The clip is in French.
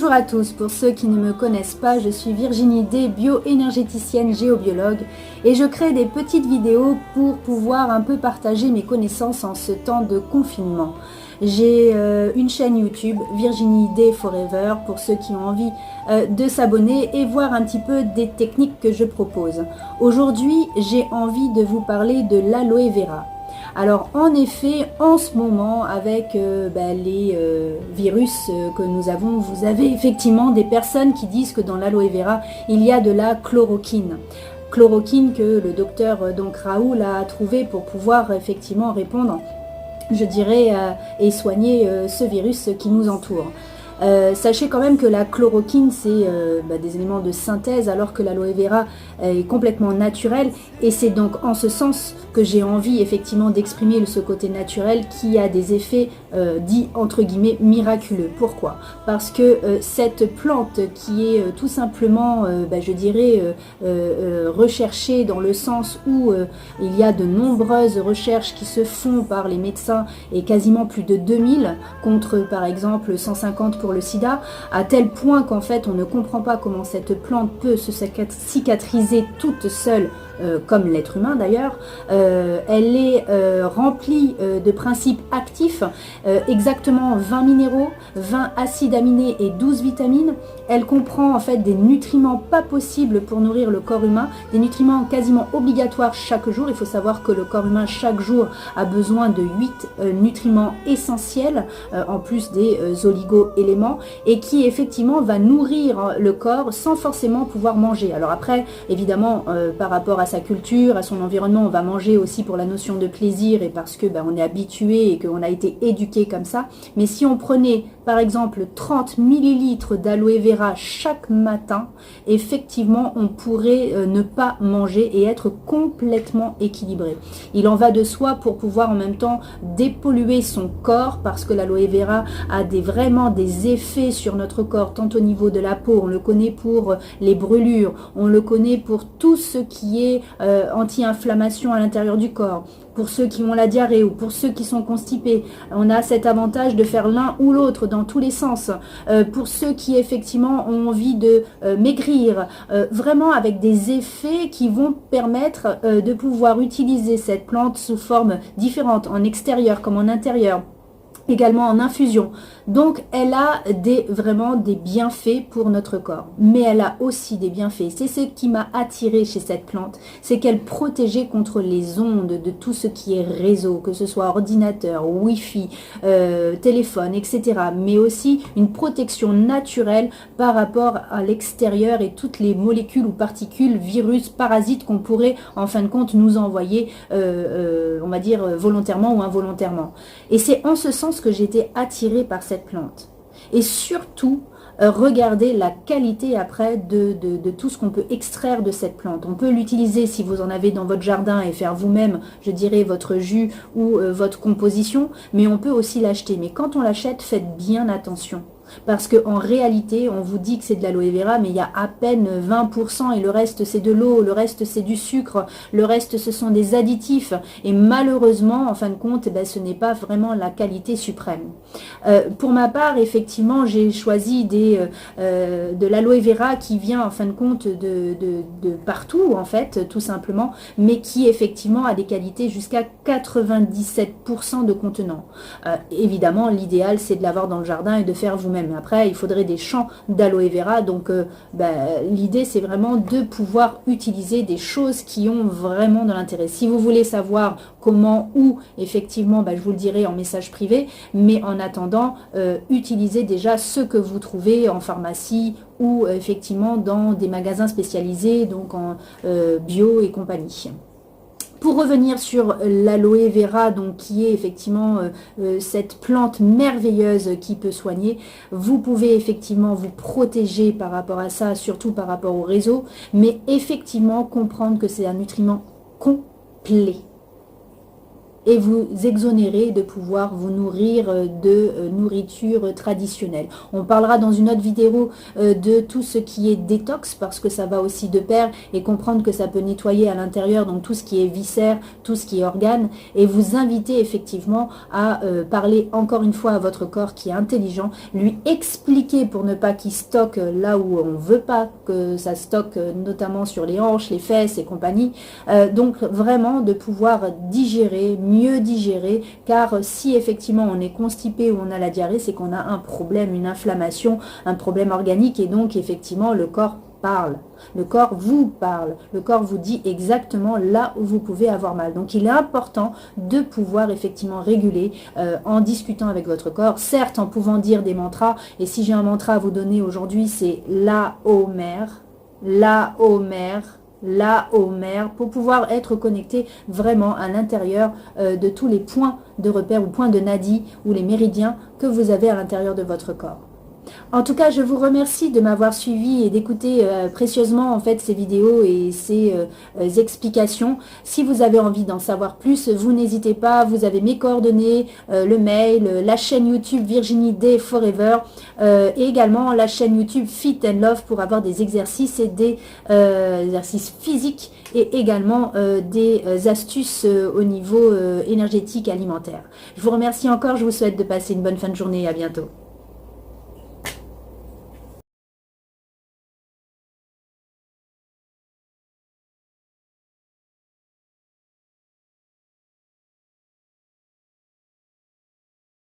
Bonjour à tous, pour ceux qui ne me connaissent pas, je suis Virginie D, bioénergéticienne géobiologue et je crée des petites vidéos pour pouvoir un peu partager mes connaissances en ce temps de confinement. J'ai une chaîne YouTube, Virginie D Forever, pour ceux qui ont envie de s'abonner et voir un petit peu des techniques que je propose. Aujourd'hui, j'ai envie de vous parler de l'aloe vera. Alors en effet, en ce moment, avec les virus que nous avons, vous avez effectivement des personnes qui disent que dans l'aloe vera, il y a de la chloroquine. Chloroquine que le docteur Raoul a trouvé pour pouvoir effectivement répondre, je dirais, et soigner ce virus qui nous entoure. Sachez quand même que la chloroquine, c'est des éléments de synthèse, alors que l'aloe vera est complètement naturel, et c'est donc en ce sens que j'ai envie effectivement d'exprimer ce côté naturel qui a des effets dits entre guillemets miraculeux. Pourquoi? Parce que cette plante qui est tout simplement, je dirais, recherchée dans le sens où il y a de nombreuses recherches qui se font par les médecins, et quasiment plus de 2000 contre par exemple 150 pour le sida, à tel point qu'en fait on ne comprend pas comment cette plante peut se cicatriser toute seule, comme l'être humain d'ailleurs. Elle est remplie de principes actifs, exactement 20 minéraux, 20 acides aminés et 12 vitamines. Elle comprend en fait des nutriments pas possibles pour nourrir le corps humain, des nutriments quasiment obligatoires chaque jour. Il faut savoir que le corps humain chaque jour a besoin de 8 nutriments essentiels, en plus des oligo-éléments, et qui effectivement va nourrir le corps sans forcément pouvoir manger. Alors après, évidemment, par rapport à sa culture, à son environnement, on va manger aussi pour la notion de plaisir et parce que on est habitué et qu'on a été éduqué comme ça. Mais si on prenait par exemple 30 millilitres d'aloe vera chaque matin, effectivement on pourrait ne pas manger et être complètement équilibré. Il en va de soi pour pouvoir en même temps dépolluer son corps, parce que l'aloe vera a vraiment des effets sur notre corps, tant au niveau de la peau, on le connaît pour les brûlures, on le connaît pour tout ce qui est anti-inflammation à l'intérieur du corps. Pour ceux qui ont la diarrhée ou pour ceux qui sont constipés, on a cet avantage de faire l'un ou l'autre dans tous les sens. Pour ceux qui effectivement ont envie de maigrir, vraiment avec des effets qui vont permettre de pouvoir utiliser cette plante sous forme différente, en extérieur comme en intérieur, également en infusion. Donc elle a vraiment des bienfaits pour notre corps, mais elle a aussi des bienfaits. C'est ce qui m'a attiré chez cette plante, c'est qu'elle protégeait contre les ondes de tout ce qui est réseau, que ce soit ordinateur, wifi, téléphone, etc. Mais aussi une protection naturelle par rapport à l'extérieur et toutes les molécules ou particules, virus, parasites qu'on pourrait en fin de compte nous envoyer, on va dire volontairement ou involontairement. Et c'est en ce sens que j'ai été attirée par cette plante. Et surtout, regardez la qualité après de tout ce qu'on peut extraire de cette plante. On peut l'utiliser si vous en avez dans votre jardin et faire vous-même, je dirais, votre jus ou votre composition, mais on peut aussi l'acheter. Mais quand on l'achète, faites bien attention. Parce qu'en réalité, on vous dit que c'est de l'aloe vera, mais il y a à peine 20% et le reste c'est de l'eau, le reste c'est du sucre, le reste ce sont des additifs. Et malheureusement, en fin de compte, ce n'est pas vraiment la qualité suprême. Pour ma part, effectivement, j'ai choisi de l'aloe vera qui vient en fin de compte de partout, en fait, tout simplement, mais qui effectivement a des qualités jusqu'à 97% de contenant. Évidemment, l'idéal c'est de l'avoir dans le jardin et de faire vous-même. Après, il faudrait des champs d'aloe vera, donc l'idée c'est vraiment de pouvoir utiliser des choses qui ont vraiment de l'intérêt. Si vous voulez savoir comment, où, effectivement, je vous le dirai en message privé, mais en attendant, utilisez déjà ce que vous trouvez en pharmacie ou effectivement dans des magasins spécialisés, donc en bio et compagnie. Pour revenir sur l'aloe vera, donc qui est effectivement cette plante merveilleuse qui peut soigner, vous pouvez effectivement vous protéger par rapport à ça, surtout par rapport au réseau, mais effectivement comprendre que c'est un nutriment complet. et vous exonérer de pouvoir vous nourrir de nourriture traditionnelle. On parlera dans une autre vidéo de tout ce qui est détox, parce que ça va aussi de pair, et comprendre que ça peut nettoyer à l'intérieur, donc tout ce qui est viscères, tout ce qui est organes, et vous inviter effectivement à parler encore une fois à votre corps qui est intelligent, lui expliquer pour ne pas qu'il stocke là où on ne veut pas que ça stocke, notamment sur les hanches, les fesses et compagnie. Donc vraiment de pouvoir digérer, mieux digérer, car si effectivement on est constipé ou on a la diarrhée, c'est qu'on a un problème, une inflammation, un problème organique, et donc effectivement le corps parle, le corps vous parle, le corps vous dit exactement là où vous pouvez avoir mal. Donc il est important de pouvoir effectivement réguler en discutant avec votre corps, certes en pouvant dire des mantras, et si j'ai un mantra à vous donner aujourd'hui, c'est la Omer, la Omer, la Omer, pour pouvoir être connecté vraiment à l'intérieur de tous les points de repère ou points de nadi ou les méridiens que vous avez à l'intérieur de votre corps. En tout cas, je vous remercie de m'avoir suivi et d'écouter précieusement en fait ces vidéos et ces explications. Si vous avez envie d'en savoir plus, vous n'hésitez pas, vous avez mes coordonnées, le mail, la chaîne YouTube Virginie Day Forever et également la chaîne YouTube Fit and Love pour avoir des exercices et des exercices physiques et également des astuces au niveau énergétique alimentaire. Je vous remercie encore, je vous souhaite de passer une bonne fin de journée et à bientôt.